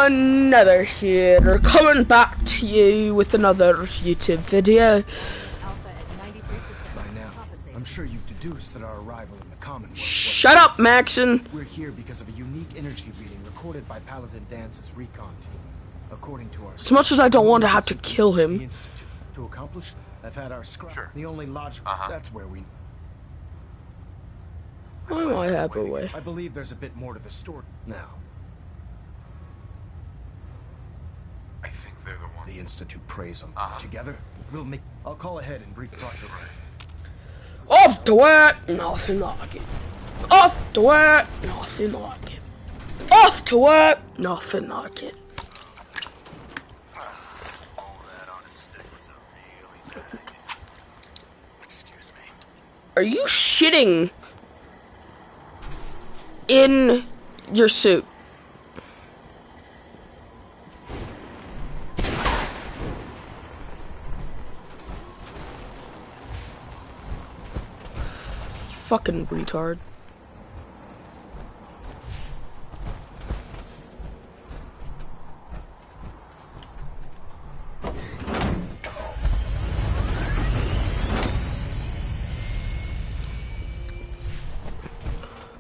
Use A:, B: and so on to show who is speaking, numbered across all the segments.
A: Another here, coming back to you with another YouTube video.
B: By now, I'm sure you've deduced that our arrival in the Commonwealth.
A: Shut up, Maxon.
B: We're here because of a unique energy reading recorded by Paladin Dance's recon team. According to our
A: as much as I don't want to have to kill him.
B: The Institute. To accomplish, I've had our scrap. Sure. The only logical. That's where we.
A: Why am I happy away?
B: I believe there's a bit more to the story now.
C: I think they're the ones.
B: The Institute preys on. Together, we'll make. I'll call ahead and brief Proctor.
A: Off to work, nothing like it. Off to work, nothing like it. Off to work, nothing like it.
C: All that on a stick was a really bad idea. Excuse me.
A: Are you shitting in your suit? Fucking retard.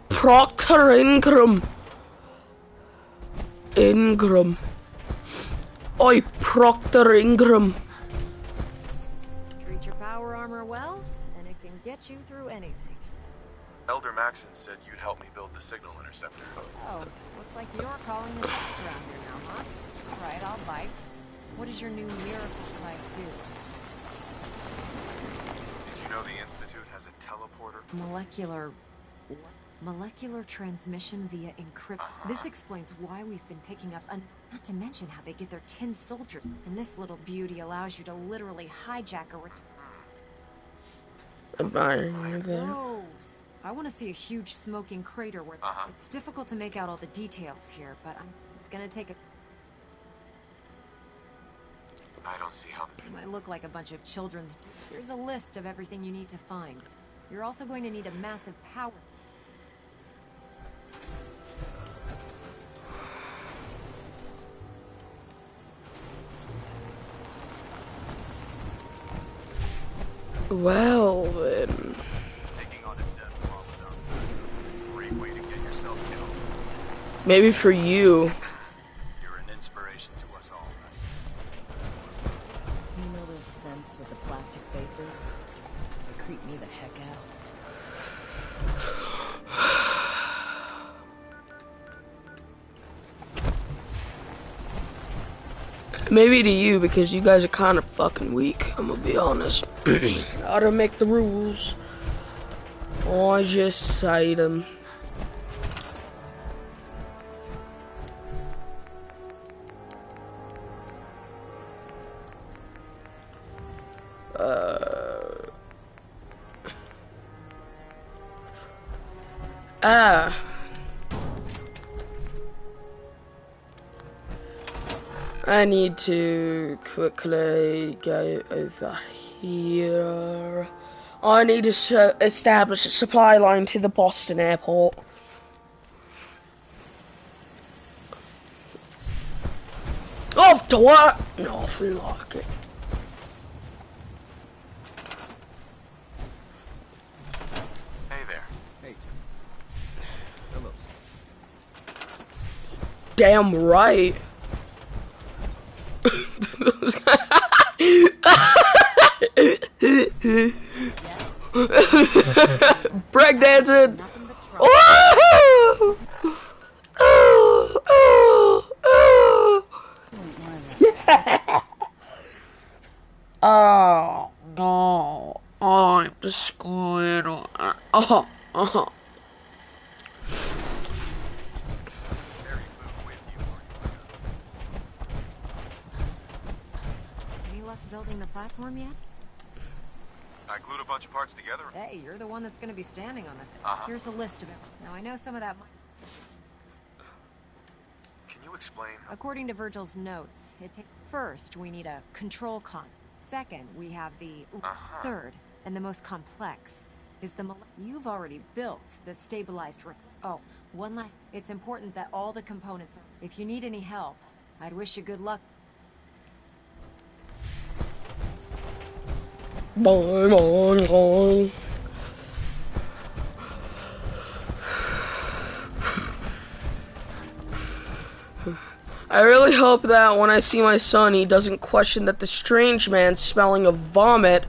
A: Proctor Ingram. Oi, Proctor Ingram.
D: Treat your power armor well, and it can get you through anything.
C: Elder Maxon said you'd help me build the signal interceptor.
D: Oh, looks like you're calling the shots around here now, huh? All right, I'll bite. What does your new miracle device do?
C: Did you know the Institute has a teleporter?
D: Molecular transmission via encryption. This explains why we've been picking up not to mention how they get their tin soldiers. And this little beauty allows you to literally hijack a Gross. I want to see a huge smoking crater where it's difficult to make out all the details here, but it's gonna take a.
C: I don't see how this.
D: It might look like a bunch of children's. Here's a list of everything you need to find. You're also going to need a massive power.
A: Well then.
C: Taking on a dead problem is a great way to get yourself killed.
A: Maybe for you.
C: You're an inspiration to us all, right?
E: You know those scents with the plastic faces? They creep me the heck out.
A: Maybe to you because you guys are kind of fucking weak. I'm gonna be honest. I don't make the rules. I just say them. I need to quickly go over here. I need to establish a supply line to the Boston airport. Off to work! Nothing like it.
C: Hey there.
B: Hey. Hello.
A: Damn right. Break dancing. Oh! Oh! Oh! Oh! Yeah. Oh no! I'm the squid. Oh! Oh!
D: Building the platform yet?
C: I glued a bunch of parts together.
D: Hey, you're the one that's going to be standing on it. Here's a list of it. Now, I know some of that might...
C: Can you explain?
D: According to Virgil's notes, first, we need a control console. Second, we have the... Third, and the most complex, is the... You've already built the stabilized... Oh, one last... It's important that all the components are... If you need any help, I'd wish you good luck.
A: Boing, boing, boing. I really hope that when I see my son, he doesn't question that the strange man smelling of vomit,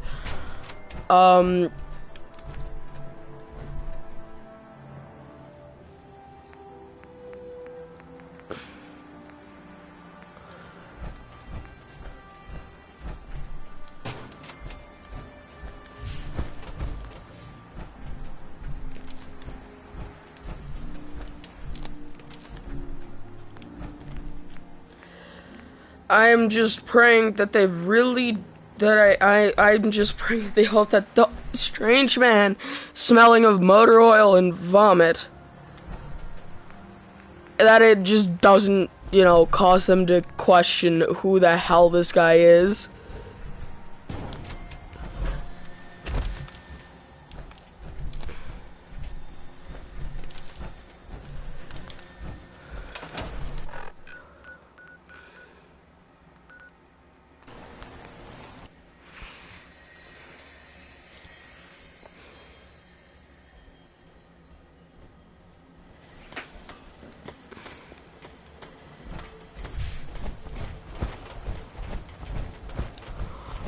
A: I'm just praying that they really, I'm just praying they hope that the strange man smelling of motor oil and vomit, that it just doesn't, you know, cause them to question who the hell this guy is.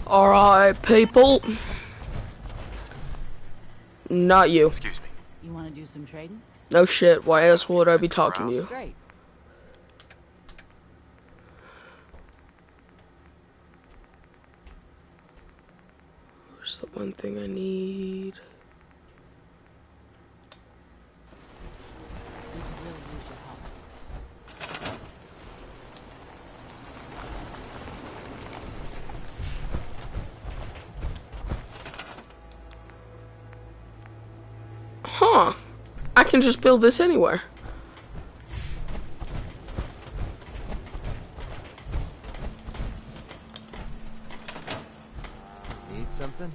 A: Alright, people. Not you.
C: Excuse me.
E: You want to do some trading?
A: No shit, why else would I be talking to you?
E: Great.
A: Where's the one thing I need?
E: We could really use your help.
A: Huh. I can just build this anywhere.
B: Need something?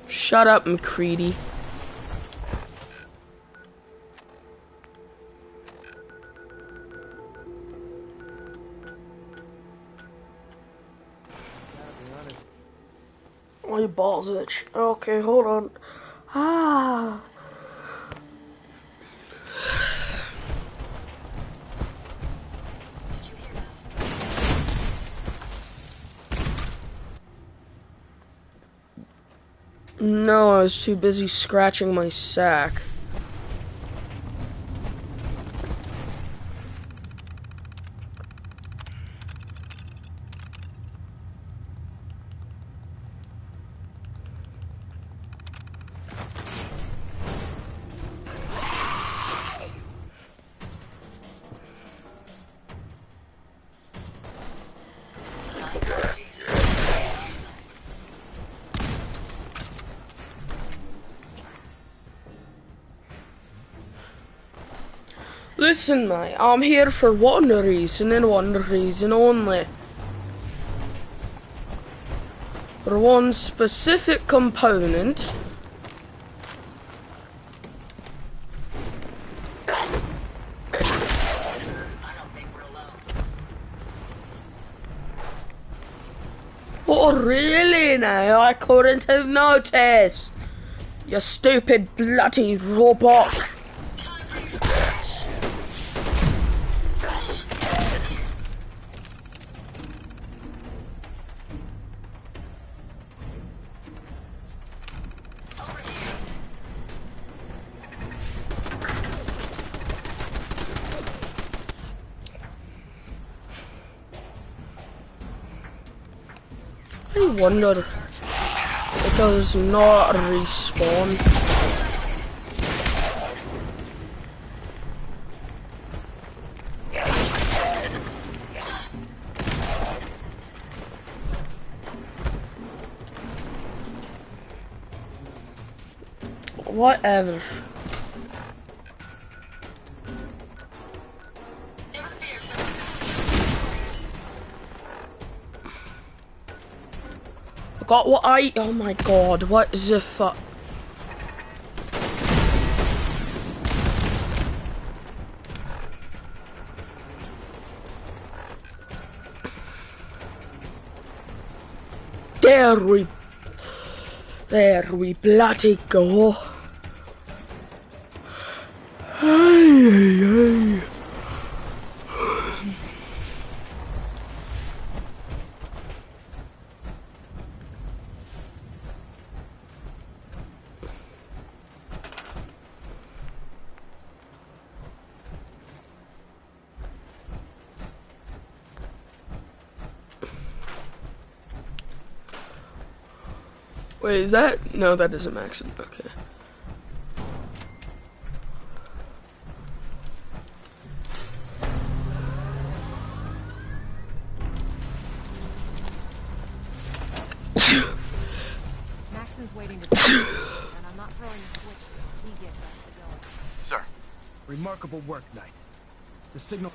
A: Shut up, McCready. My balls itch. Okay, hold on. Ah. No, I was too busy scratching my sack. Listen, mate, I'm here for one reason and one reason only. For one specific component. Oh, really now? I couldn't have noticed. You stupid bloody robot. I wonder it does not respawn. Whatever. Got what I. Oh my god, what is the fuck? There we bloody go. Ay, ay, ay. Wait, is that? No, that isn't Maxim. Okay.
D: Maxim's waiting to talk, and I'm not throwing the switch. He gives us the go.
C: Sir.
B: Remarkable work, Knight. The signal...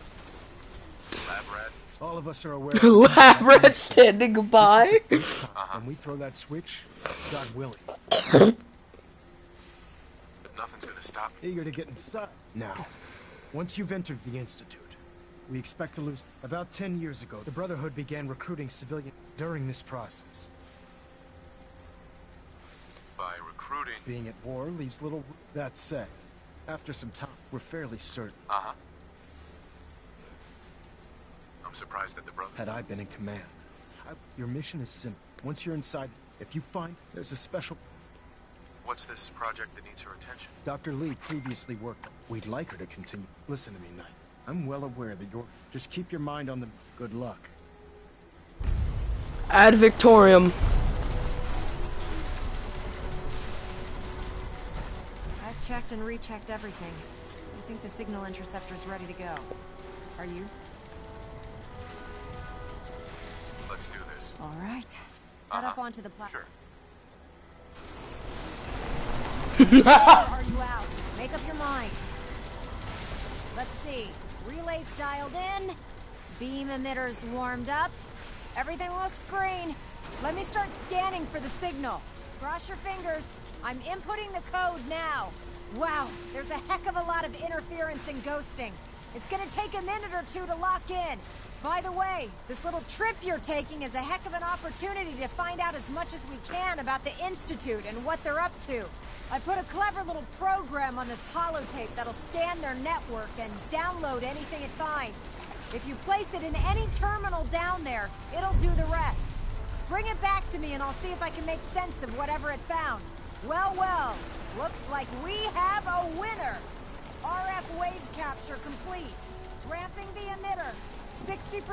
C: Lab rat.
B: All of us are aware...
A: Lab rat standing by.
B: When we throw that switch, God willing.
C: Nothing's gonna stop me.
B: Eager to get inside. Now, once you've entered the Institute, we expect to lose... About 10 years ago, the Brotherhood began recruiting civilians during this process.
C: By recruiting.
B: Being at war leaves little... That said, after some time, we're fairly certain.
C: I'm surprised that the brother...
B: Had I been in command, your mission is simple. Once you're inside, if you find there's a special...
C: What's this project that needs your attention?
B: Dr. Lee previously worked. We'd like her to continue. Listen to me, Knight. I'm well aware that you're... Just keep your mind on the... Good luck.
A: Ad Victorium.
D: I've checked and rechecked everything. I think the signal interceptor's ready to go. Are you?
C: Let's do this.
D: All right. Head up onto the platform.
C: Sure.
D: Are you out? Make up your mind. Let's see. Relays dialed in. Beam emitters warmed up. Everything looks green. Let me start scanning for the signal. Cross your fingers. I'm inputting the code now. Wow, there's a heck of a lot of interference and ghosting. It's gonna take a minute or two to lock in. By the way, this little trip you're taking is a heck of an opportunity to find out as much as we can about the Institute and what they're up to. I put a clever little program on this holotape that'll scan their network and download anything it finds. If you place it in any terminal down there, it'll do the rest. Bring it back to me and I'll see if I can make sense of whatever it found. Well, well, looks like we have a winner. RF wave capture complete. Ramping the emitter. 60%,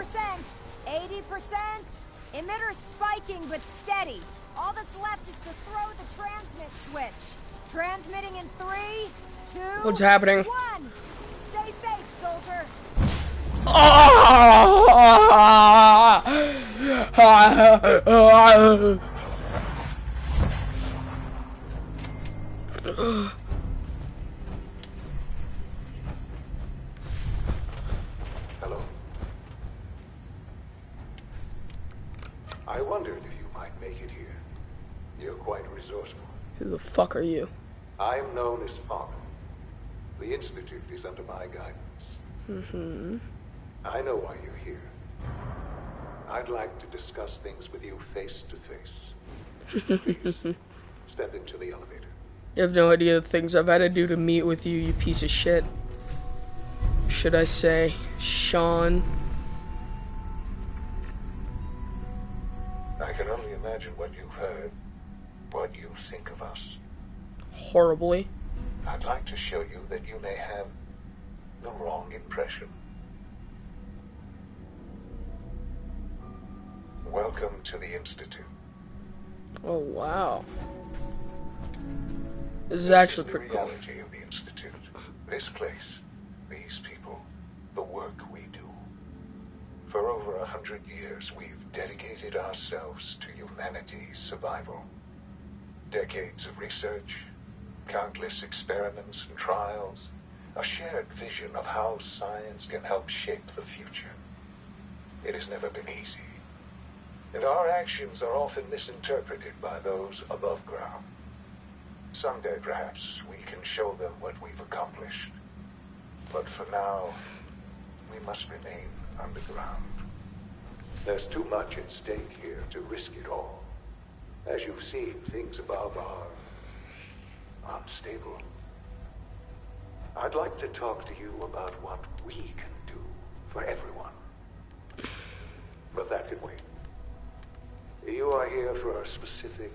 D: 80%. Emitter spiking but steady. All that's left is to throw the transmit switch. Transmitting in 3, 2,
A: What's happening?
D: 1. Stay safe, soldier.
F: Hello. I wondered if you might make it here. You're quite resourceful.
A: Who the fuck are you?
F: I'm known as Father. The Institute is under my guidance. I know why you're here. I'd like to discuss things with you face to face. Please, step into the elevator.
A: You have no idea the things I've had to do to meet with you, you piece of shit. Should I say, Sean?
F: I can only imagine what you've heard, what you think of us.
A: Horribly.
F: I'd like to show you that you may have the wrong impression. Welcome to the Institute.
A: Oh, wow. This is actually
F: the
A: pretty cool.
F: reality of the Institute. This place, these people, the work we do. For over 100 years, we've dedicated ourselves to humanity's survival. Decades of research, countless experiments and trials, a shared vision of how science can help shape the future. It has never been easy, and our actions are often misinterpreted by those above ground. Someday, perhaps, we can show them what we've accomplished. But for now, we must remain underground. There's too much at stake here to risk it all. As you've seen, things above are unstable. I'd like to talk to you about what we can do for everyone. But that can wait. You are here for a specific,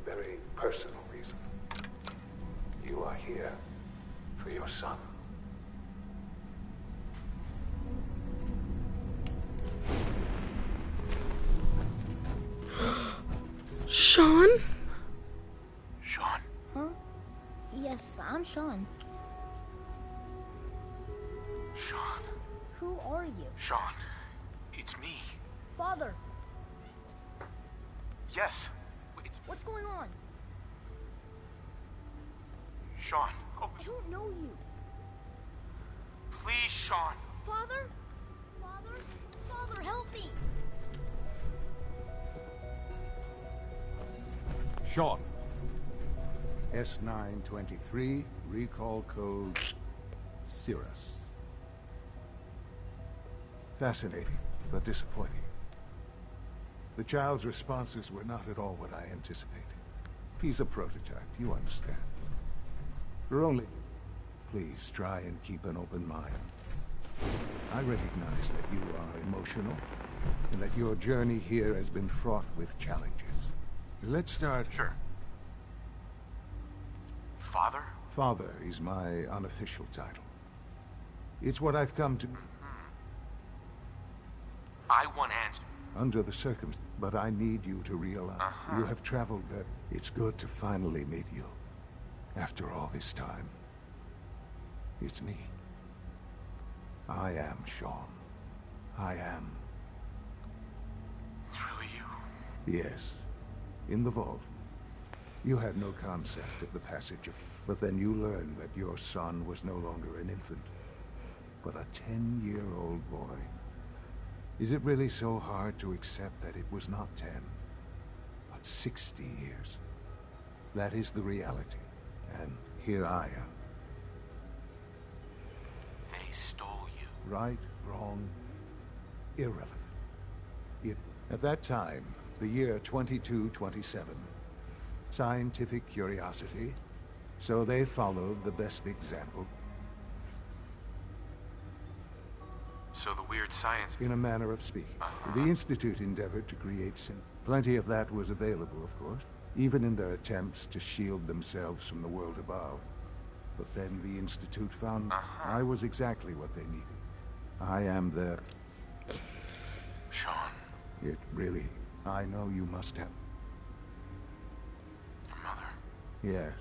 F: very personal reason. You are here for your son.
A: Sean?
C: Sean?
G: Huh? Yes, I'm Sean.
C: Sean?
G: Who are you?
C: Sean, it's me.
G: Father,
C: Yes, it's
G: what's going on?
C: Sean. Oh,
G: I don't know you.
C: please, Sean.
G: Father? Father? Father, help me!
H: Sean. S923, recall code Cirrus. Fascinating, but disappointing. The child's responses were not at all what I anticipated. He's a prototype, you understand. For only... Please try and keep an open mind. I recognize that you are emotional, and that your journey here has been fraught with challenges. Let's start...
C: Sure. Father?
H: Father is my unofficial title. It's what I've come to...
C: I want answers.
H: Under the circumstances, but I need you to realize you have traveled very... It's good to finally meet you. After all this time. It's me. I am Sean. I am.
C: It's really you.
H: Yes. In the vault. You had no concept of the passage of... But then you learned that your son was no longer an infant, but a 10-year-old boy. Is it really so hard to accept that it was not 10, but 60 years? That is the reality, and here I am.
C: They stole you.
H: Right, wrong, irrelevant. At that time, the year 2227, scientific curiosity, so they followed the best example.
C: So the weird science...
H: In a manner of speaking. The Institute endeavored to create plenty of that was available, of course, even in their attempts to shield themselves from the world above. But then the Institute found I was exactly what they needed. I am their...
C: Sean.
H: It really... I know you must have...
C: Your mother.
H: Yes.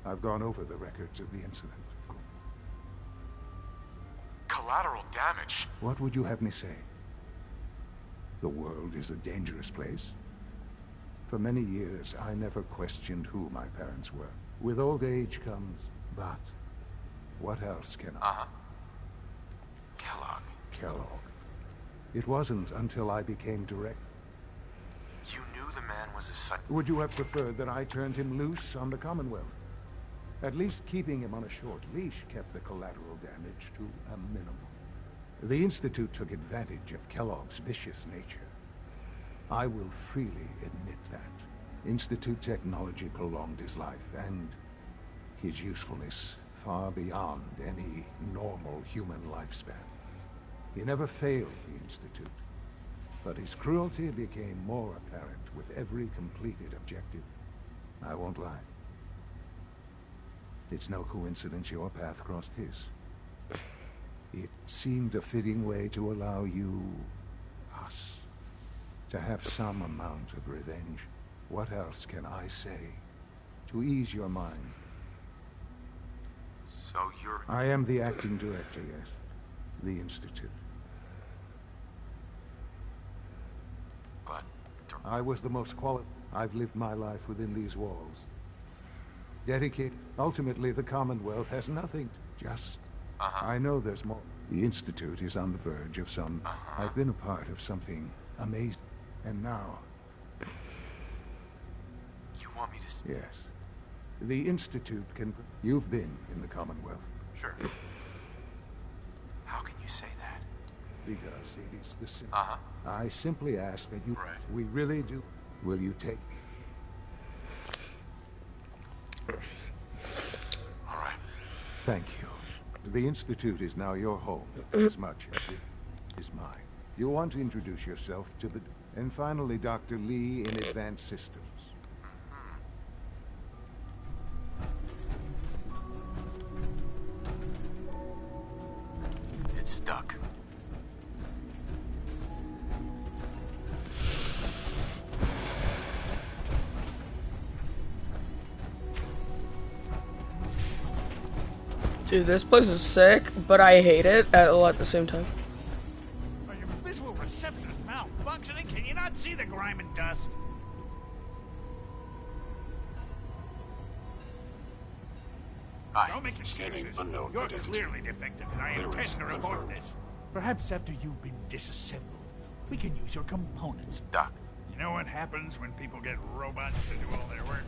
H: I've gone over the records of the incident, of course.
C: Collateral damage?
H: What would you have me say? The world is a dangerous place. For many years, I never questioned who my parents were. With old age comes... But... What else can I...
C: Kellogg.
H: Kellogg. It wasn't until I became direct.
C: You knew the man was a
H: Would you have preferred that I turned him loose on the Commonwealth? At least keeping him on a short leash kept the collateral damage to a minimum. The Institute took advantage of Kellogg's vicious nature. I will freely admit that. Institute technology prolonged his life, and his usefulness far beyond any normal human lifespan. He never failed the Institute, but his cruelty became more apparent with every completed objective. I won't lie. It's no coincidence your path crossed his. It seemed a fitting way to allow you, us, to have some amount of revenge. What else can I say to ease your mind?
C: So you're...
H: I am the acting director, yes. The Institute.
C: But...
H: I was the most qualified. I've lived my life within these walls. Dedicated. Ultimately, the Commonwealth has nothing to just... I know there's more. The Institute is on the verge of some... I've been a part of something amazing. And now...
C: You want me to...
H: Yes. The Institute can... You've been in the Commonwealth.
C: Sure. How can you say that?
H: Because it is the...
C: Uh-huh.
H: I simply ask that you...
C: Right.
H: We really do. Will you take...
C: All right.
H: Thank you. The Institute is now your home, as much as it is mine. You want to introduce yourself to the... And finally, Dr. Lee in Advanced Systems.
C: It's stuck.
A: Dude, this place is sick, but I hate it at the same time.
I: Are your visual receptors malfunctioning? Can you not see the grime and dust? Don't make excuses. You're clearly defective, and I intend to report this. Perhaps after you've been disassembled, we can use your components.
C: Doc.
I: You know what happens when people get robots to do all their work?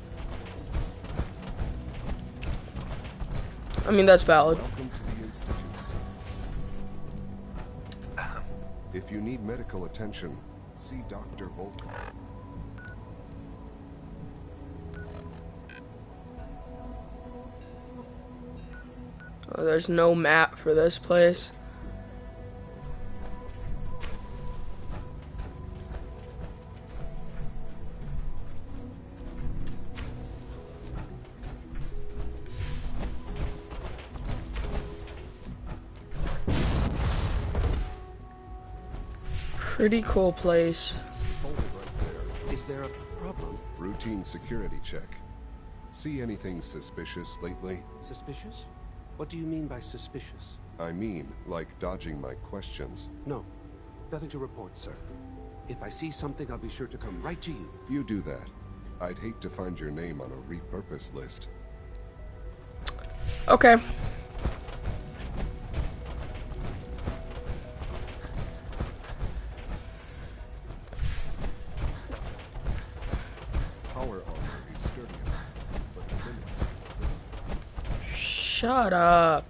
A: I mean, that's valid.
J: Welcome to the Institute. If you need medical attention, see Dr. Volkov.
A: Oh, there's no map for this place. Pretty cool place.
J: Hold it right there.
K: Is there a problem?
J: Routine security check. See anything suspicious lately?
K: Suspicious? What do you mean by suspicious?
J: I mean, like dodging my questions.
K: No. Nothing to report, sir. If I see something, I'll be sure to come right to you.
J: You do that. I'd hate to find your name on a repurpose list.
A: Okay.
J: Power armor is sturdy enough, but the limits.
A: Shut up.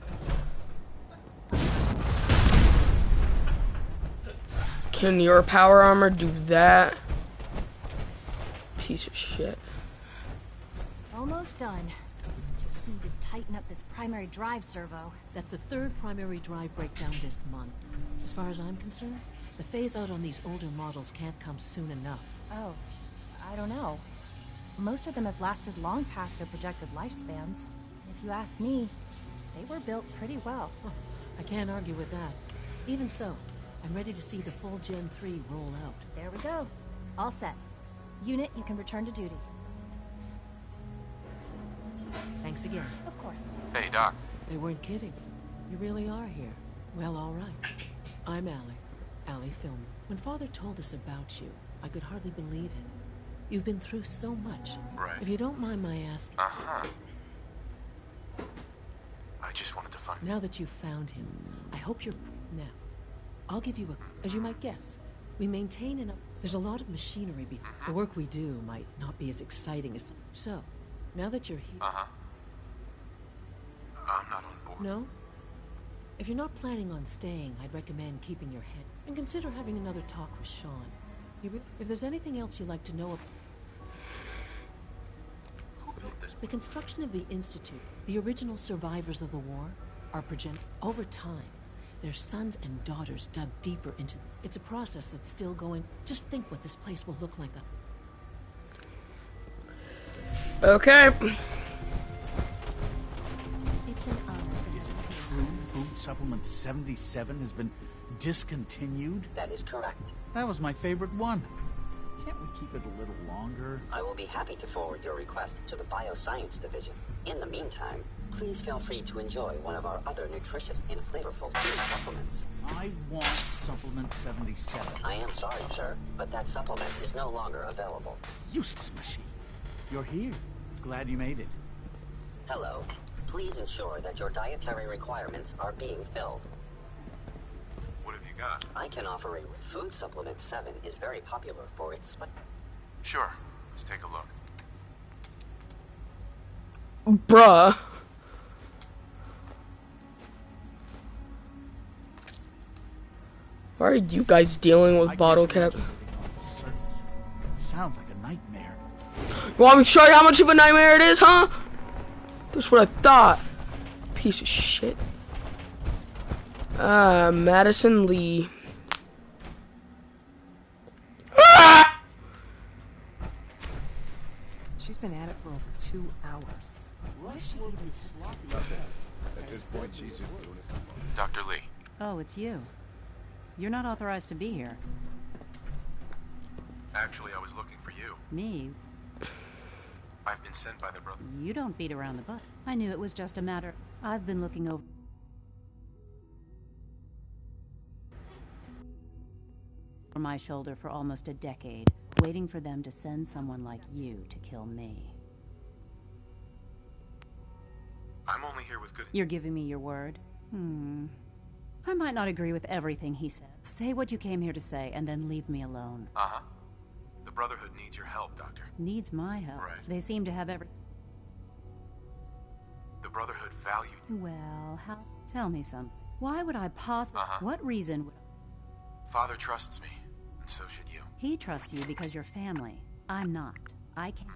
A: Can your power armor do that? Piece of shit.
D: Almost done. Just need to tighten up this primary drive servo.
E: That's the third primary drive breakdown this month. As far as I'm concerned, the phase out on these older models can't come soon enough.
D: Oh, I don't know. Most of them have lasted long past their projected lifespans. If you ask me, they were built pretty well.
E: I can't argue with that. Even so, I'm ready to see the full Gen 3 roll out.
D: There we go. All set. Unit, you can return to duty.
E: Thanks again.
D: Of course.
C: Hey, Doc.
E: They weren't kidding. You really are here. Well, all right. I'm Allie Filmer. When Father told us about you, I could hardly believe it. You've been through so much.
C: Right.
E: If you don't mind my asking...
C: Uh-huh. I just wanted to find...
E: Now that you've found him, I hope you're... Now, I'll give you a... As you might guess, we maintain an... There's a lot of machinery behind... The work we do might not be as exciting as... So, now that you're here...
C: Uh-huh. I'm not on board.
E: No? If you're not planning on staying, I'd recommend keeping your head... And consider having another talk with Sean. If there's anything else you'd like to know...
C: Who built this?
E: The construction of the Institute, the original survivors of the war, are projected over time. Their sons and daughters dug deeper into... It's a process that's still going. Just think what this place will look like.
A: Okay.
D: It's an honor.
I: Is it true Food Supplement 77 has been discontinued?
L: That is correct.
I: That was my favorite one. Can't we keep it a little longer?
L: I will be happy to forward your request to the Bioscience Division. In the meantime, please feel free to enjoy one of our other nutritious and flavorful food supplements.
I: I want Supplement 77.
L: I am sorry, sir, but that supplement is no longer available.
I: Useless machine. You're here. Glad you made it.
L: Hello. Please ensure that your dietary requirements are being filled.
C: What have you got?
L: I can offer a Food Supplement 7 is very popular for its spice.
C: Sure. Let's take a look.
A: Bruh. Why are you guys dealing with bottle cap?
I: Surface. Sounds like a nightmare.
A: You want me to show you how much of a nightmare it is, huh? That's what I thought. Piece of shit. Madison Lee. Ah!
M: She's been at it for over 2 hours. What is she even
J: Nothing. At this point, she's just doing it.
C: Dr. Lee.
N: Oh, it's you. You're not authorized to be here.
C: Actually, I was looking for you.
N: Me?
C: I've been sent by the brother.
N: You don't beat around the bush. I knew it was just a matter. I've been looking over my shoulder for almost a decade, waiting for them to send someone like you to kill me.
C: I'm only here with good...
N: You're giving me your word? I might not agree with everything he said. Say what you came here to say, and then leave me alone.
C: Uh-huh. The Brotherhood needs your help, Doctor.
N: Needs my help?
C: Right.
N: They seem to have every...
C: The Brotherhood valued you.
N: Well, how... Tell me something. Why would I possibly... What reason would...
C: Father trusts me, and so should you.
N: He trusts you because you're family. I'm not. I can't...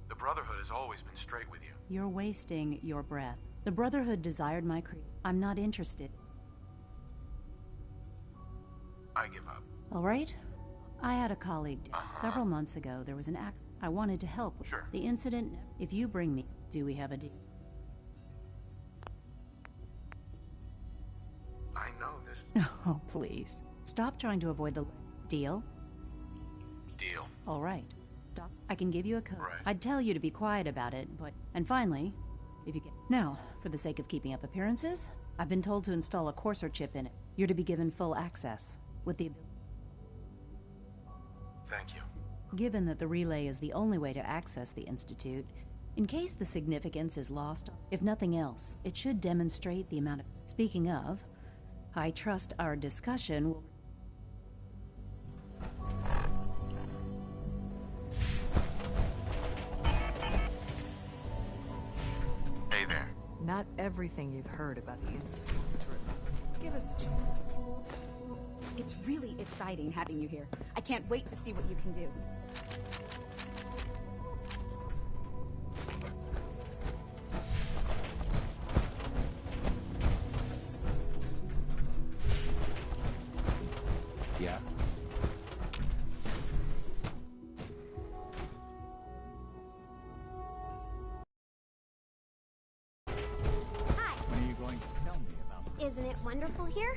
C: The Brotherhood has always been straight with you.
N: You're wasting your breath. The Brotherhood desired my creed. I'm not interested.
C: I give up.
N: All right? I had a colleague several months ago. There was an accident. I wanted to help.
C: Sure.
N: The incident, if you bring me, do we have a deal?
C: I know this.
N: Oh, please. Stop trying to avoid the deal.
C: Deal.
N: All right. Doc, I can give you a code.
C: Right.
N: I'd tell you to be quiet about it, but... And finally, if you get... Now, for the sake of keeping up appearances, I've been told to install a Courser chip in it. You're to be given full access, with the...
C: Thank you.
N: Given that the relay is the only way to access the Institute, in case the significance is lost, if nothing else, it should demonstrate the amount of... Speaking of, I trust our discussion will...
C: Hey there.
M: Not everything you've heard about the Institute is true. Give us a chance.
O: It's really exciting having you here. I can't wait to see what you can do.
K: Yeah?
I: When are you going to tell me about this?
G: Isn't it wonderful here?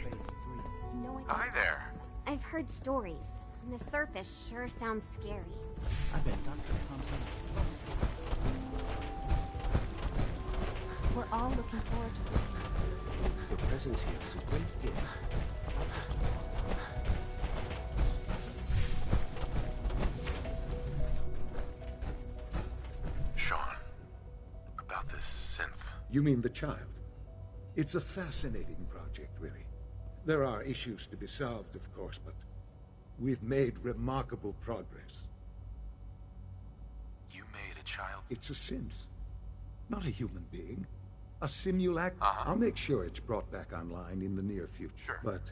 C: Hi there.
G: I've heard stories. And the surface sure sounds scary.
I: I bet Dr. Thompson...
G: We're all looking forward to it.
K: Your presence here is a great gift.
C: Sean, about this synth.
H: You mean the child? It's a fascinating project, really. There are issues to be solved, of course, but we've made remarkable progress.
C: You made a child?
H: It's a synth. Not a human being. A simulacrum. I'll make sure it's brought back online in the near future.
C: Sure.
H: But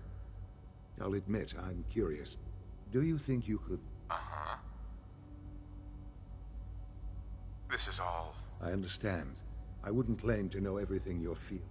H: I'll admit, I'm curious. Do you think you could...
C: This is all...
H: I understand. I wouldn't claim to know everything you're feeling.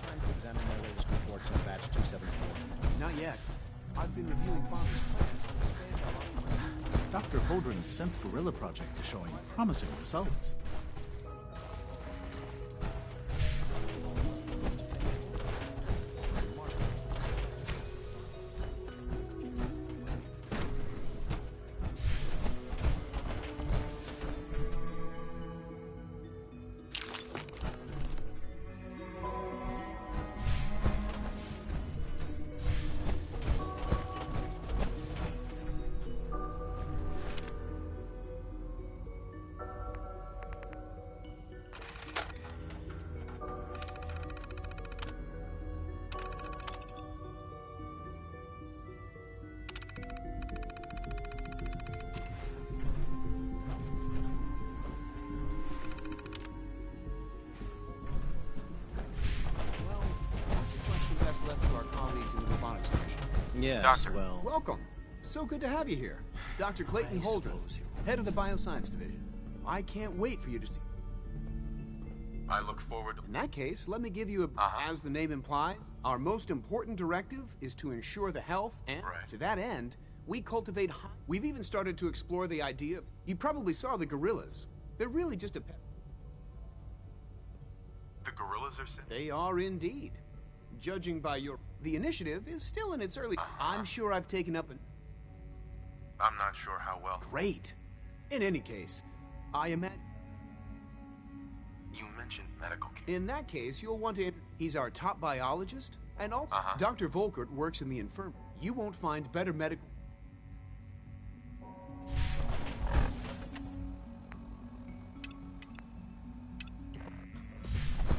P: Time to examine their latest reports on batch 274.
K: Not yet. I've been reviewing Father's plans to expand our operation.
I: Dr. Holdren's Synth Gorilla project is showing promising results.
P: Yes,
K: Doctor.
P: well...
K: Welcome. So good to have you here. Dr. Clayton Holdren, head of the Bioscience Division. I can't wait for you to see...
C: I look forward to...
K: In that case, let me give you a... As the name implies, our most important directive is to ensure the health and...
C: Right.
K: To that end, we cultivate... We've even started to explore the idea of... You probably saw the gorillas. They're really just a pet...
C: The gorillas are sick?
K: They are indeed. Judging by your... The initiative is still in its early... I'm sure I've taken up an...
C: I'm not sure how well.
K: Great. In any case, I imagine...
C: You mentioned medical care.
K: In that case, you'll want to... He's our top biologist, and also Dr. Volkert works in the infirmary. You won't find better medical...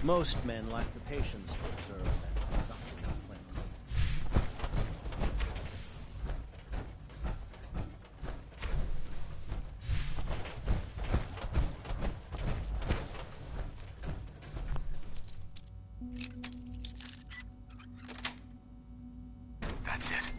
P: Most men lack the patience to observe that doctor plan.
C: That's it.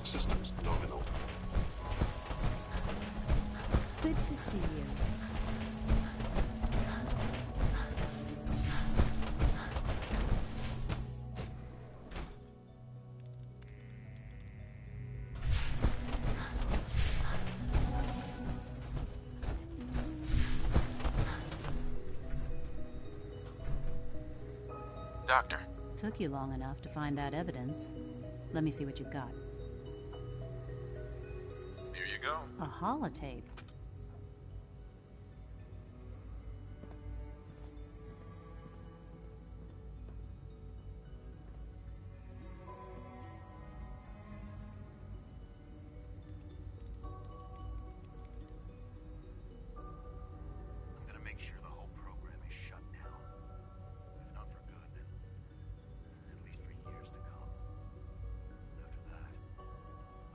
Q: Systems nominal.
N: Good to see you.
C: Doctor.
N: Took you long enough to find that evidence. Let me see what you've got.
C: Here you go.
N: A holotape.
C: I'm gonna make sure the whole program is shut down. If not for good, then at least for years to come. After that,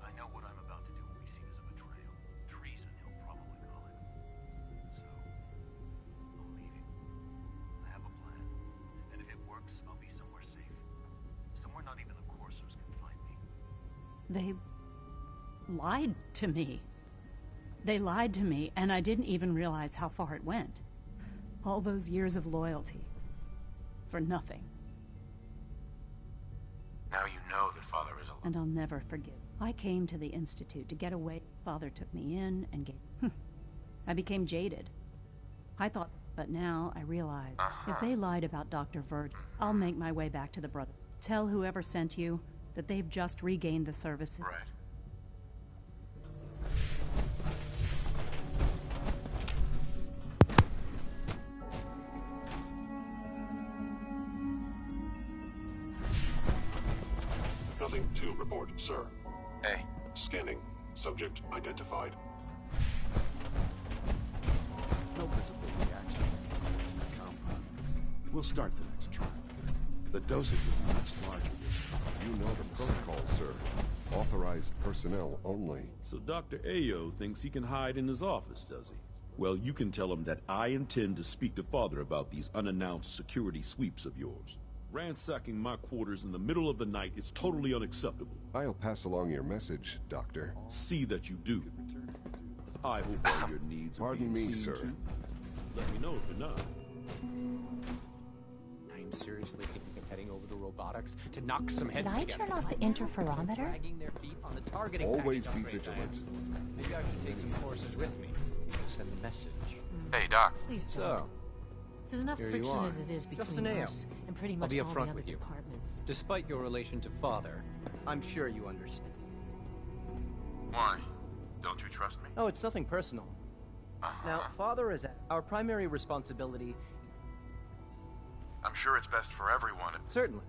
C: I know what I'm about to do will be seen as a betrayal. Treason, he'll probably call it. So, I'm leaving. I have a plan. And if it works, I'll be somewhere safe. Somewhere not even the Coursers can find me.
N: They lied to me. They lied to me, and I didn't even realize how far it went. All those years of loyalty. For nothing.
C: Now you know that Father is alive.
N: And I'll never forget. I came to the Institute to get away. Father took me in and gave... I became jaded. I thought... But now I realize, if they lied about Dr. Vert, I'll make my way back to the brother. Tell whoever sent you that they've just regained the services.
C: Right.
Q: Nothing to report, sir.
C: Hey.
Q: Scanning. Subject identified.
P: No visible reaction. Compound. We'll start the next trial. The dosage was much larger this time.
J: You know the protocol, sir. Authorized personnel only.
R: So Dr. Ayo thinks he can hide in his office, does he? Well, you can tell him that I intend to speak to Father about these unannounced security sweeps of yours. Ransacking my quarters in the middle of the night is totally unacceptable.
J: I'll pass along your message, Doctor.
R: See that you do. I hope all your needs are
J: Pardon
R: being
J: me,
R: seen
J: sir.
R: to. Let me know if you're not.
S: I'm seriously thinking of heading over to robotics to knock some
T: Did
S: heads
T: I
S: together.
T: turn off the interferometer?
S: Dragging their feet on the targeting
J: Always
S: package
J: be
S: upgrades I
J: vigilant.
S: have. Maybe I should take some courses with me. You can send a message.
C: Hey, Doc.
E: Please don't.
S: So,
E: There's enough
S: here you
E: friction
S: are.
E: as it is
S: Just
E: between
S: an AO.
E: us and pretty
S: I'll
E: much
S: be
E: all the
S: upfront
E: other
S: with you.
E: departments.
S: Despite your relation to Father, I'm sure you understand.
C: Why? Don't you trust me?
S: Oh, it's nothing personal. Now, Father is our primary responsibility.
C: I'm sure it's best for everyone if...
S: Certainly.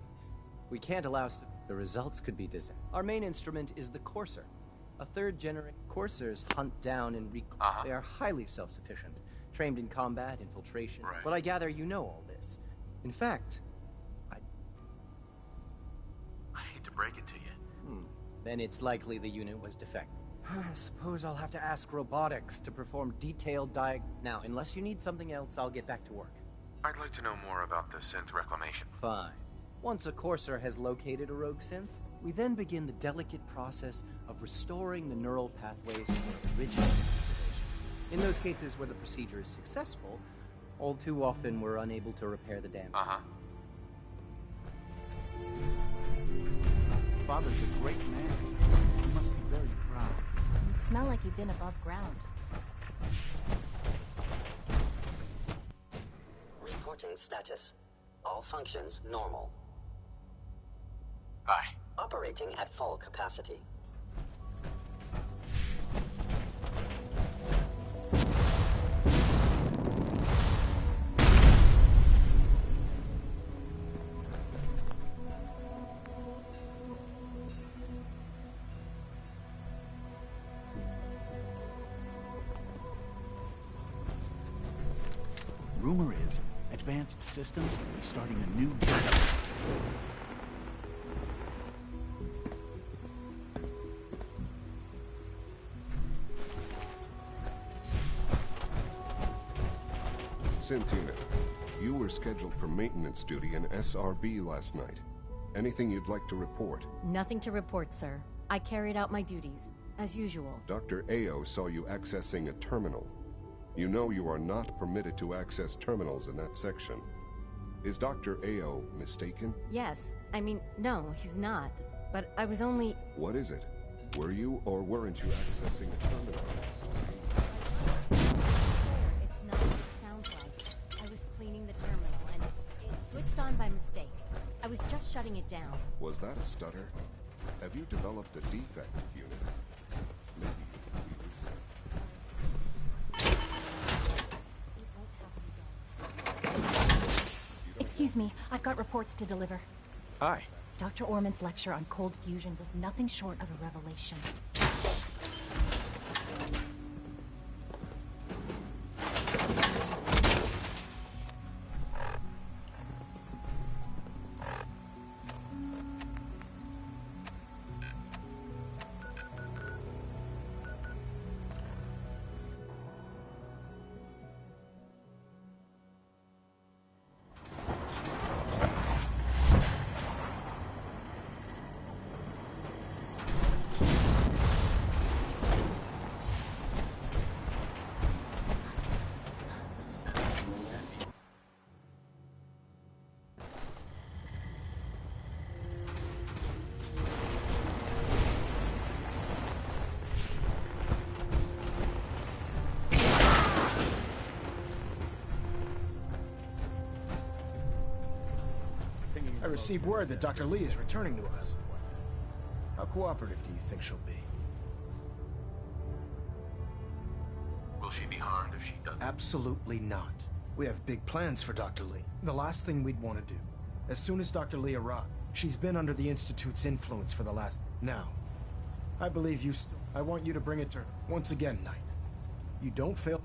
S: We can't allow the results could be disastrous. Our main instrument is the Courser. A third-generation Coursers hunt down and They are highly self-sufficient, trained in combat, infiltration.
C: Right.
S: But I gather you know all this. In fact,
C: I hate to break it to you.
S: Then it's likely the unit was defective. I suppose I'll have to ask robotics to perform detailed Now, unless you need something else, I'll get back to work.
C: I'd like to know more about the synth reclamation.
S: Fine. Once a Courser has located a rogue synth, we then begin the delicate process of restoring the neural pathways to their original configuration. In those cases where the procedure is successful, all too often we're unable to repair the damage.
P: Father's a great man. He must be very proud.
T: You smell like you've been above ground.
L: Reporting status. All functions normal.
C: Aye.
L: Operating at full capacity.
P: Rumor is, Advanced Systems will be starting a new...
J: Synth unit, you were scheduled for maintenance duty in SRB last night. Anything you'd like to report?
T: Nothing to report, sir.
U: I carried out my duties, as usual.
J: Dr. Ao saw you accessing a terminal. You know you are not permitted to access terminals in that section. Is Dr. Ao mistaken?
U: Yes. I mean, no, he's not. But I was only...
J: What is it? Were you or weren't you accessing a terminal?
U: It's not what it sounds like. I was cleaning the terminal, and it switched on by mistake. I was just shutting it down.
J: Was that a stutter? Have you developed a defect, unit? Maybe
T: Excuse me, I've got reports to deliver.
B: Hi.
T: Dr. Orman's lecture on cold fusion was nothing short of a revelation.
B: I received word that Dr. Lee is returning to us. How cooperative do you think she'll be?
C: Will she be harmed if she doesn't?
B: Absolutely not. We have big plans for Dr. Lee. The last thing we'd want to do. As soon as Dr. Lee arrives, she's been under the Institute's influence for the last... Now, I believe you still... I want you to bring it to her. Once again, Knight. You don't fail...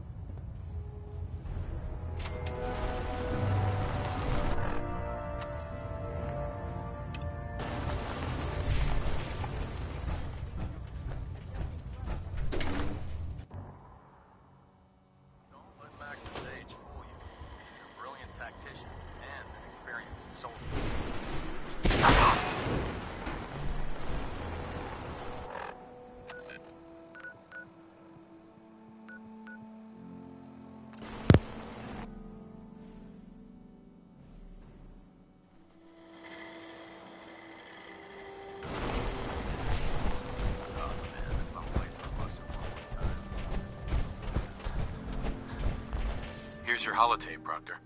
C: Here's your holotape, Proctor.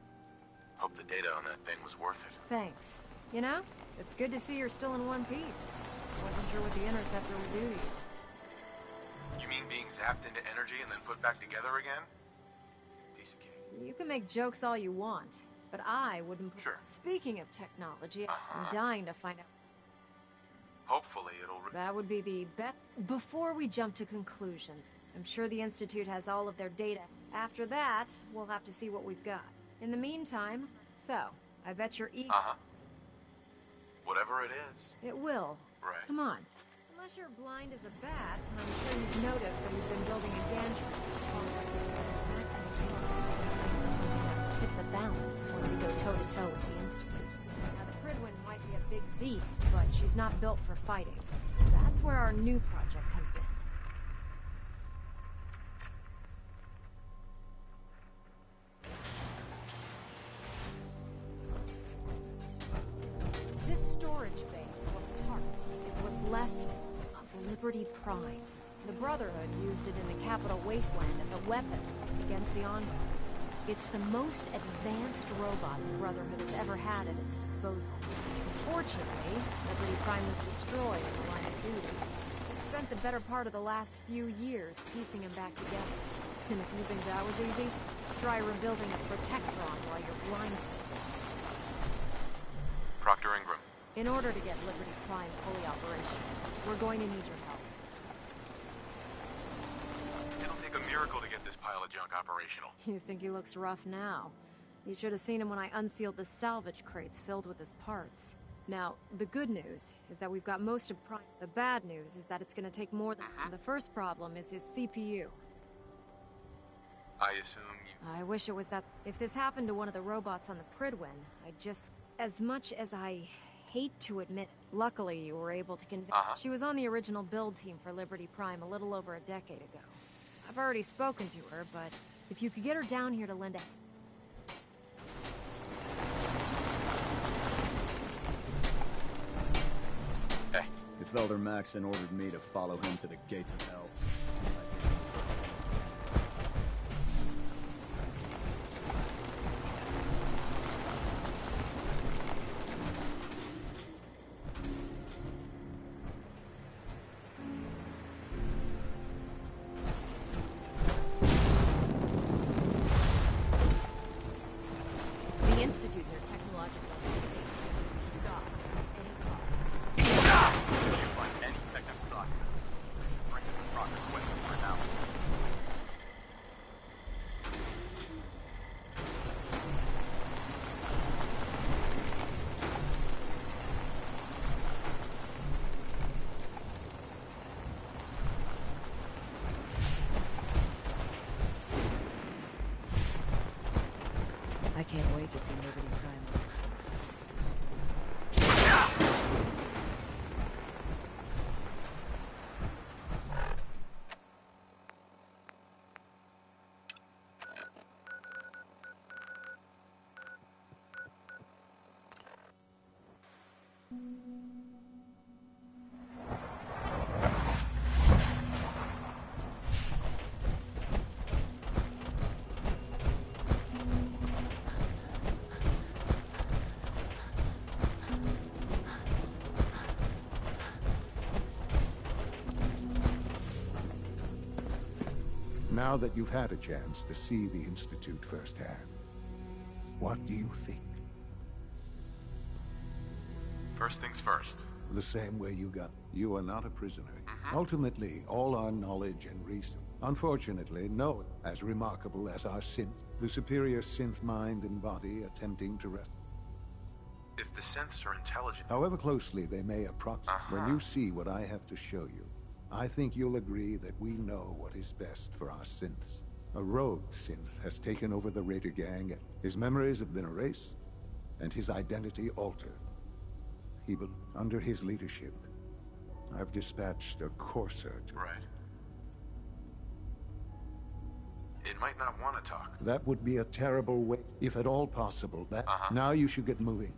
C: Hope the data on that thing was worth it.
D: Thanks. You know, it's good to see you're still in one piece. Wasn't sure what the Interceptor would do to you.
C: You mean being zapped into energy and then put back together again? Piece of cake.
D: You can make jokes all you want, but I wouldn't...
C: Sure.
D: Speaking of technology, I'm dying to find out...
C: Hopefully it'll...
D: That would be the best... Before we jump to conclusions, I'm sure the Institute has all of their data. After that, we'll have to see what we've got. In the meantime, so, I bet you're eager...
C: Whatever it is.
D: It will.
C: Right.
D: Come on. Unless you're blind as a bat, I'm sure you've noticed that we've been building a gantry.
U: For something that tip the balance when we go toe-to-toe with the Institute.
D: Now, the Prydwen might be a big beast, but she's not built for fighting. That's where our new project comes in. This storage bay full of parts is what's left of Liberty Prime. The Brotherhood used it in the Capital Wasteland as a weapon against the Enclave. It's the most advanced robot the Brotherhood has ever had at its disposal. Unfortunately, Liberty Prime was destroyed in the line of duty. We've spent the better part of the last few years piecing him back together. And if you think that was easy, try rebuilding a Protectron while you're blindfolded.
C: Proctor Ingram.
D: In order to get Liberty Prime fully operational, we're going to need your help.
C: It'll take a miracle to get this pile of junk operational.
D: You think he looks rough now? You should have seen him when I unsealed the salvage crates filled with his parts. Now, the good news is that we've got most of Prime. The bad news is that it's going to take more than... The first problem is his CPU.
C: I assume you...
D: I wish it was that... If this happened to one of the robots on the Prydwen, I'd just... As much as I hate to admit. Luckily, you were able to convince. She was on the original build team for Liberty Prime a little over a decade ago. I've already spoken to her, but if you could get her down here to lend a...
F: Hey. If Elder Maxon ordered me to follow him to the gates of hell...
D: I can't wait to see Liberty Prime.
H: Now that you've had a chance to see the Institute firsthand, what do you think?
V: First things first.
H: The same way you got. You are not a prisoner. Ultimately, all our knowledge and reason, unfortunately, no as remarkable as our synth, the superior synth mind and body attempting to rest.
V: If the synths are intelligent...
H: However closely they may approximate, when you see what I have to show you, I think you'll agree that we know what is best for our synths. A rogue synth has taken over the Raider gang. His memories have been erased, and his identity altered. Under his leadership, I've dispatched a courser to...
V: Right. It might not want to talk.
H: That would be a terrible way, if at all possible. Now you should get moving.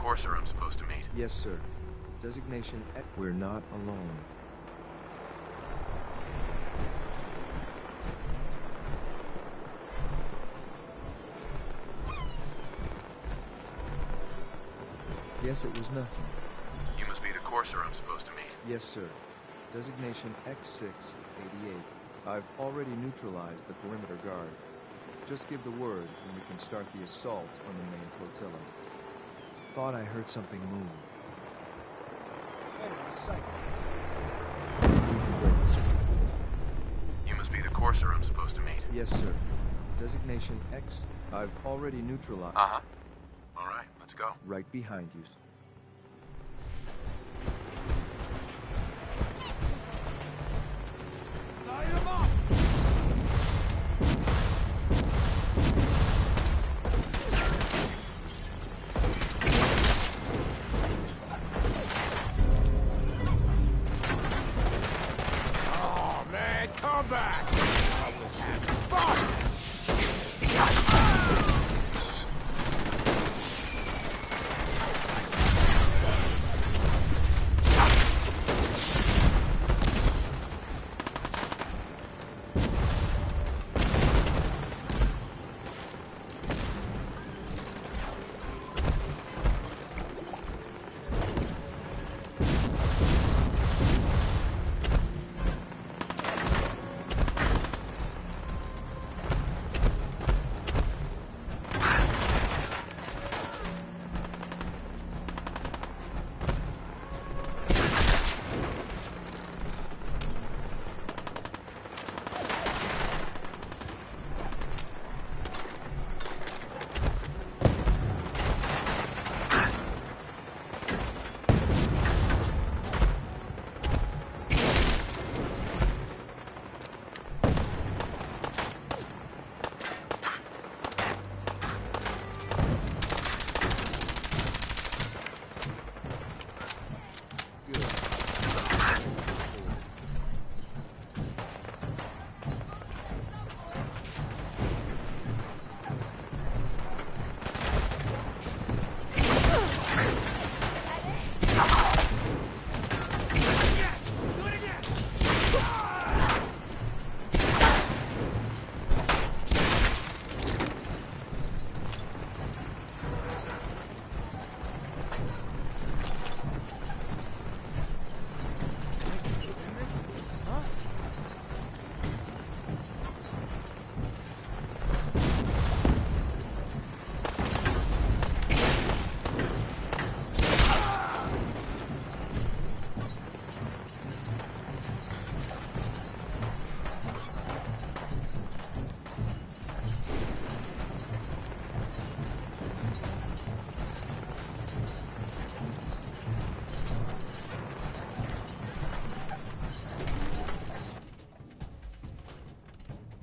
V: courser I'm supposed to meet?
A: Yes, sir. Designation X. We're not alone. Yes, it was nothing.
V: You must be the courser I'm supposed to meet.
A: Yes, sir. Designation X688. I've already neutralized the perimeter guard. Just give the word and we can start the assault on the main flotilla. Thought I heard something move. Enemy sighted. We can break this.
V: You must be the courser I'm supposed to meet.
A: Yes, sir. Designation X. I've already neutralized.
V: Uh-huh. All right, let's go.
A: Right behind you.
I: Light him up! Oh, man, come back! I was having fun!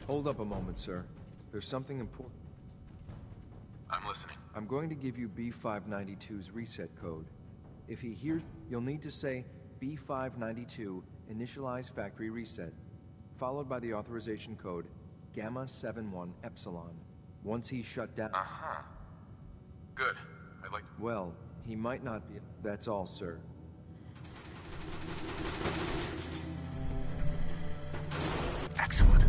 A: Hold up a moment, sir. There's something important.
V: I'm listening.
A: I'm going to give you B592's reset code. If he hears, you'll need to say B592 initialize factory reset, followed by the authorization code Gamma 71 Epsilon. Once he's shut down.
V: Uh-huh. Good. I'd like to...
A: Well, he might not be. That's all, sir.
V: Excellent.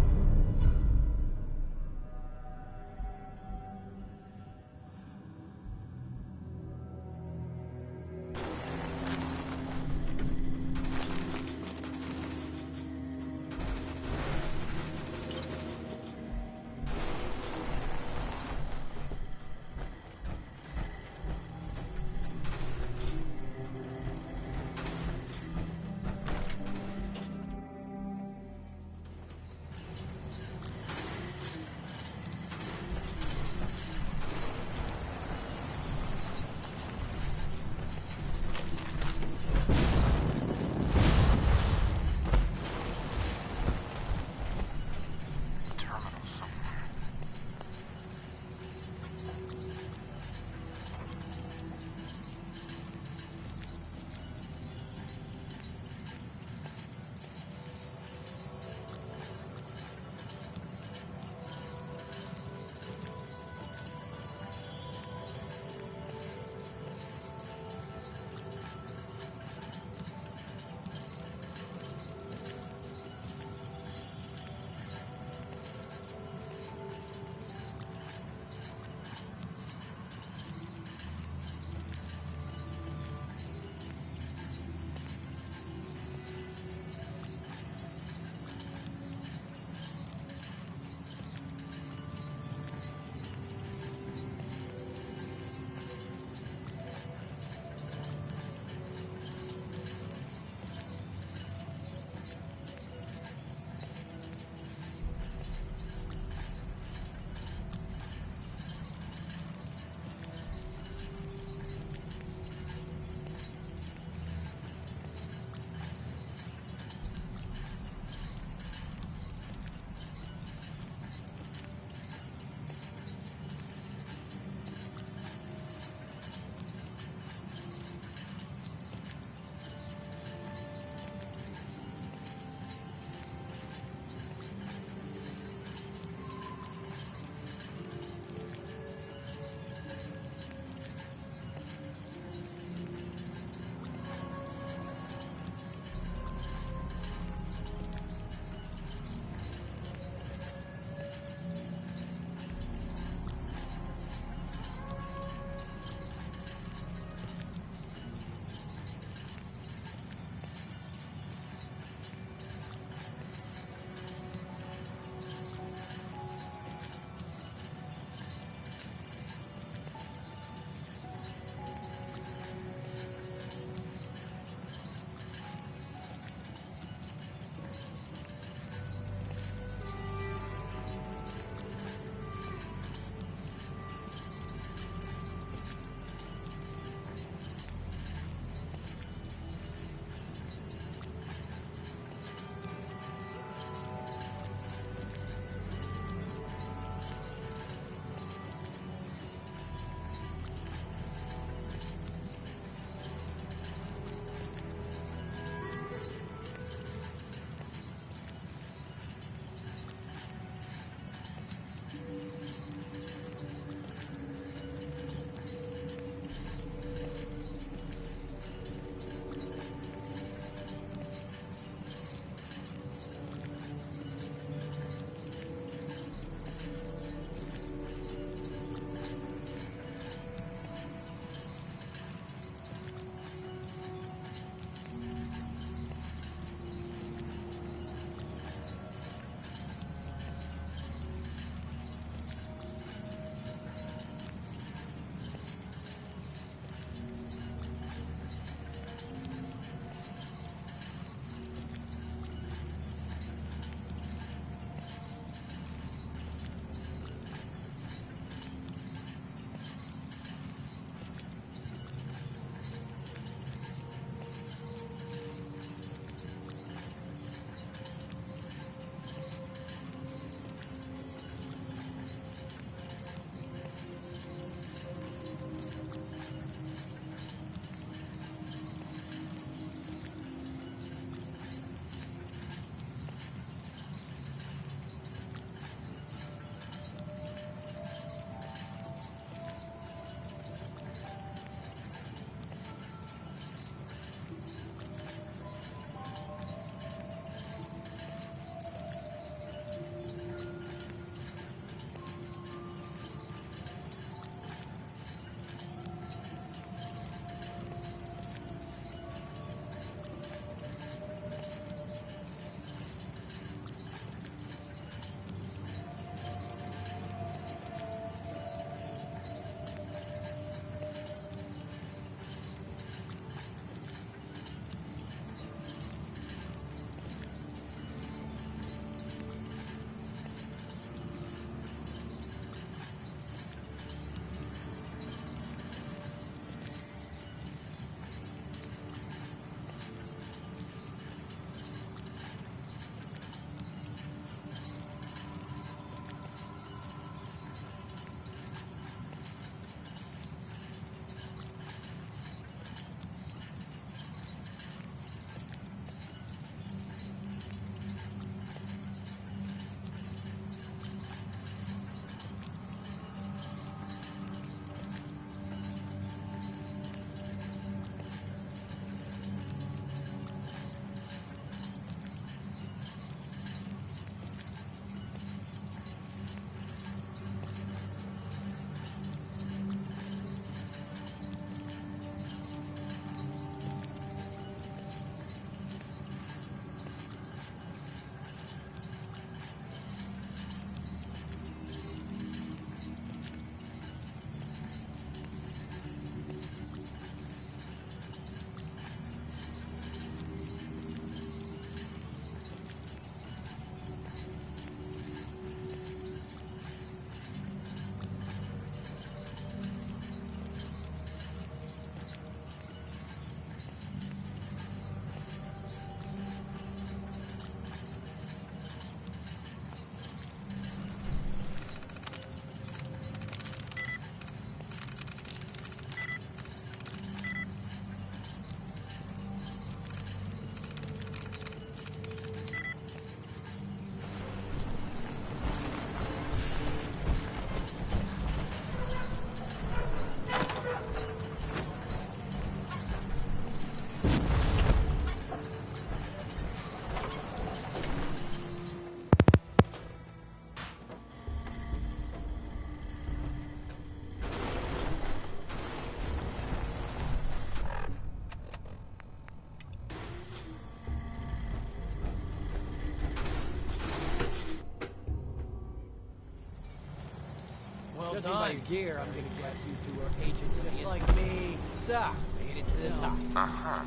M: Judging by your gear, I'm gonna guess you two are agents just like me. So, made it to the top.
V: Uh-huh.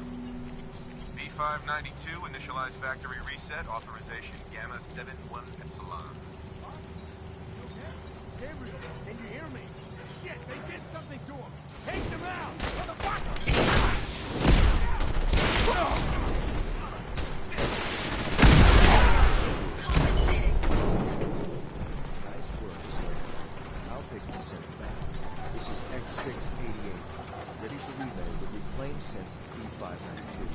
V: B592, initialize factory reset, authorization Gamma 71 Epsilon.
I: Gabriel, can you hear me? Shit, they did something to him! Take them out! Motherfucker!
A: Nice work, sir. I'll take the synth back. This is X688, ready to relay the reclaimed synth B592.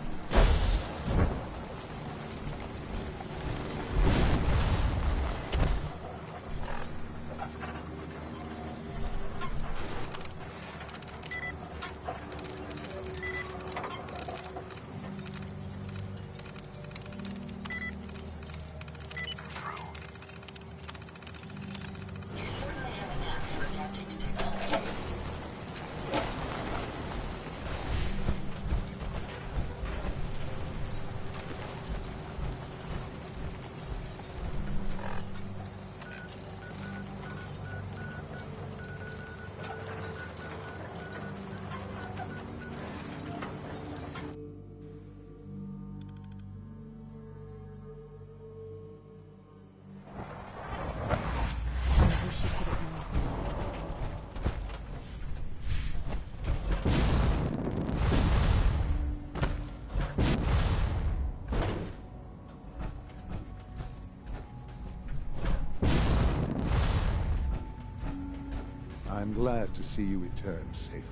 H: I'm glad to see you return safely.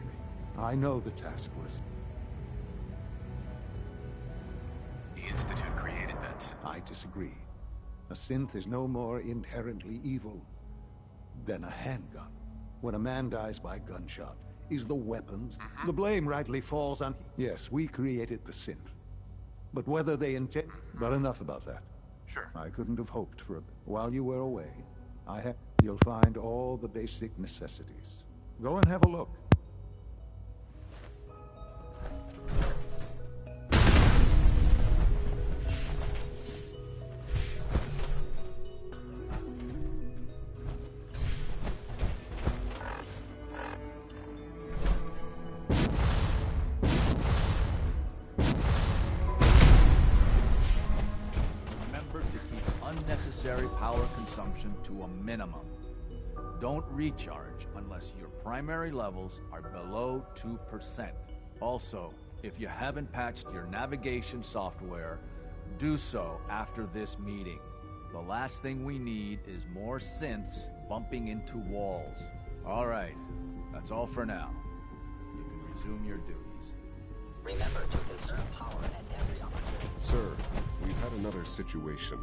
H: I know the task was...
V: The Institute created that synth.
H: I disagree. A synth is no more inherently evil than a handgun. When a man dies by gunshot, is the weapons... The blame rightly falls on... Yes, we created the synth. But whether they intend... But enough about that.
V: Sure.
H: I couldn't have hoped for a... While you were away, I have... You'll find all the basic necessities. Go and have a look.
O: Remember to keep unnecessary power consumption to a minimum. Don't recharge unless your primary levels are below 2%. Also, if you haven't patched your navigation software, do so after this meeting. The last thing we need is more synths bumping into walls. All right, that's all for now. You can resume your duties.
L: Remember to conserve power at every opportunity.
J: Sir, we've had another situation.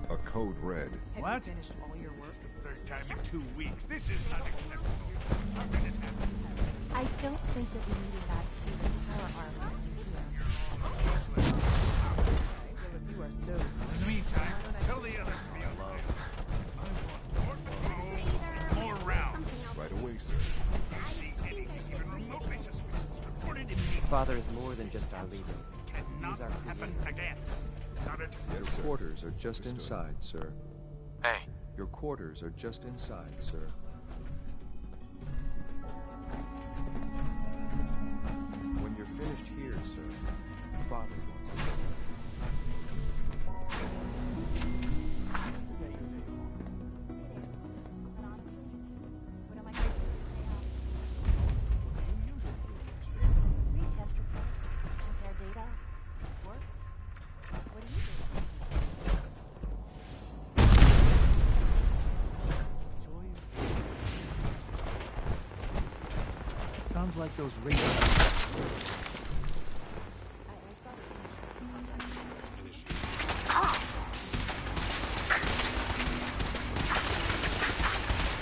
J: A code red.
I: What? You finished all your work? This is the third time in 2 weeks. This is unacceptable. How can this happen?
T: I don't think that we needed that secret power armor.
I: You are so... In the meantime, tell the others to be on the way. I want more patrol, more rounds.
J: Right away, sir.
I: If you see anything even remotely suspicious, report it immediately.
S: Father is more than just our leader.
I: Cannot happen again. Got it?
A: Your quarters are just inside, sir.
V: Hey.
A: Your quarters are just inside, sir. When you're finished here, sir, Father wants you.
T: Read test reports, compare data, work. What do you do?
I: Sounds like those radios.